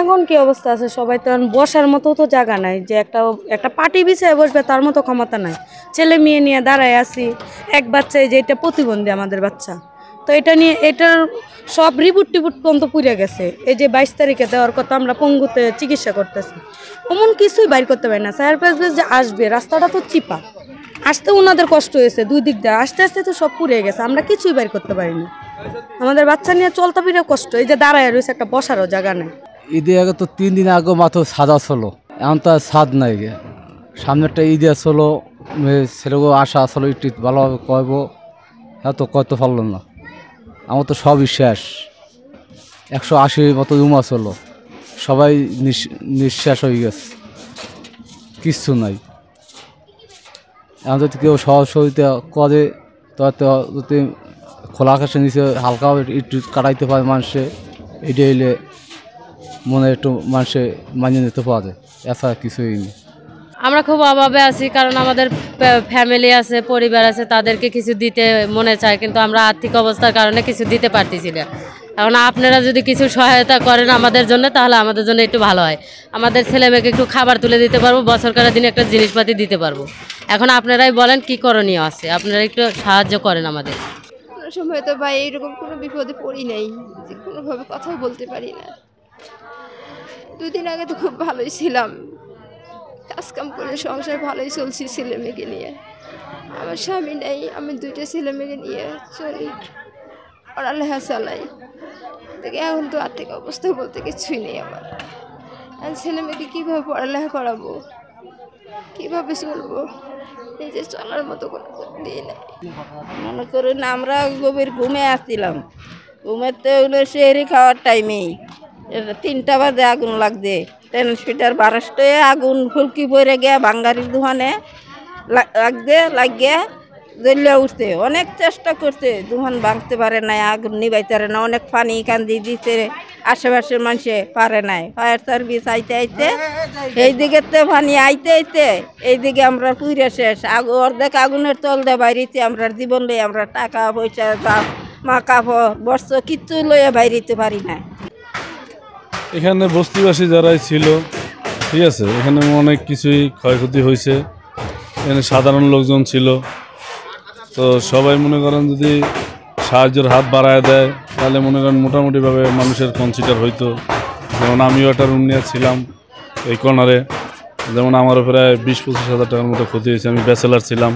এখন কি অবস্থা আছে, সবাই তো এখন বসার মতো তো জায়গা নাই, যে একটা একটা পার্টি বিছায় বসবে তার মতো ক্ষমতা নাই। ছেলে মেয়ে নিয়ে দাঁড়ায় আছি, এক বাচ্চায় যে এটা প্রতিবন্ধী আমাদের বাচ্চা, তো এটা নিয়ে এটার সব রিপোর্ট টিপুট পর্যন্ত পুড়ে গেছে। এই যে 22 তারিখে দেওয়ার কথা, আমরা পঙ্গুতে চিকিৎসা করতেছি, এমন কিছুই বাইর করতে পারি না। সায়ার পাঁচ যে আসবে, রাস্তাটা তো চিপা, আসতে ওনাদের কষ্ট হয়েছে, দুই দিক দিয়ে আস্তে আস্তে তো সব পুড়ে গেছে, আমরা কিছুই বাইর করতে পারিনি। আমাদের বাচ্চা নিয়ে চলতে ফিরে কষ্ট, এই যে দাঁড়ায় রয়েছে, একটা বসারও জায়গা নেই। ঈদের আগে তো 3 দিন আগে মাত্র সাদা ছিল, এখন তো আর সাদ নাই গে। সামনে একটা ঈদ আসলো, ছেলেগুলো আশা আসলো একটু ভালোভাবে কইব, হ্যাঁ তো কইতে পারলাম না। আমার তো সবই শেষ, 180 মতো রুম আসলো, সবাই নিঃশ্বাস হয়ে গেছে, কিচ্ছু নাই। এখন যদি কেউ সহযোগিতা করে তো যদি খোলা আকাশের নিচে হালকা একটু কাটাইতে পারে মানুষে, এটা এলে মনে একটু মানুষে মানিয়ে নিতে পারে, এছাড়া কিছুই নেই। আমরা খুব অভাবে আছি, কারণ আমাদের ফ্যামিলি আছে, পরিবার আছে, তাদেরকে কিছু দিতে মনে চায়, কিন্তু আমরা আর্থিক অবস্থার কারণে কিছু দিতে পারতেছি না। এখন আপনারা যদি কিছু সহায়তা করেন আমাদের জন্য, তাহলে আমাদের জন্য একটু ভালো হয়। আমাদের ছেলে মেয়েকে একটু খাবার তুলে দিতে পারবো, বছরকারের দিনে একটা জিনিসপাতি দিতে পারবো। এখন আপনারাই বলেন কি করণীয় আছে, আপনারা একটু সাহায্য করেন আমাদের। কোনো সময় তো ভাই এইরকম কোনো বিপদে পড়ি নাই যে কোনোভাবে কথাও বলতে পারি না। 2 দিন আগে তো খুব ভালোই ছিলাম, কাজকাম করে সংসার ভালোই চলছি ছেলে মেয়েকে নিয়ে। আমার স্বামী নেই, আমি 2টা ছেলে মেয়েকে নিয়ে চলি, পড়ালেখা চালাই। দেখে এখন তো আর্থিক অবস্থা বলতে কিছুই নেই আমার। আর ছেলে মেয়েকে কীভাবে পড়ালেখা করাবো, কীভাবে চলবো, নিজে চলার মতো কোনো দিয়ে নেই। মনে করুন আমরা গভীর ঘুমে আসছিলাম, ঘুমেতে হলো সেহরি খাওয়ার টাইমেই 3টা বাজে আগুন লাগছে। ট্রান্সমিটার বারাস্ট হয়ে আগুন ফুলকি পড়ে গিয়া বাঙ্গারির দোকানে লাগিয়ে জ্বলিয়া উঠছে। অনেক চেষ্টা করছে, দোকান ভাঙতে পারে নাই, আগুন নিবাইতে পারে না, অনেক পানি কান্দি দিতে আশেপাশের মানুষে পারে নাই। ফায়ার সার্ভিস আইতে আইতে এইদিকে পানি আইতে আইতে এইদিকে আমরা পুরে শেষ। অর্ধেক আগুনের তল দিয়ে বাইরেতে আমরা জীবন লই, আমরা টাকা পয়সা মা কাপড় বস্ত্র কিচ্ছু লইয়া বাইরেতে পারি না। এখানে বস্তিবাসী যারাই ছিল, ঠিক আছে, এখানে অনেক কিছুই ক্ষয়ক্ষতি হয়েছে। এখানে সাধারণ লোকজন ছিল, তো সবাই মনে করেন যদি সাহায্যের হাত বাড়ায় দেয় তাহলে মনে করেন মোটামুটিভাবে মানুষের কনসিডার হইতো। যেমন আমিও একটা রুম নিয়ে ছিলাম এই কর্নারে, যেমন আমারও প্রায় 20-25 হাজার টাকার মতো ক্ষতি হয়েছে, আমি ব্যাচেলার ছিলাম।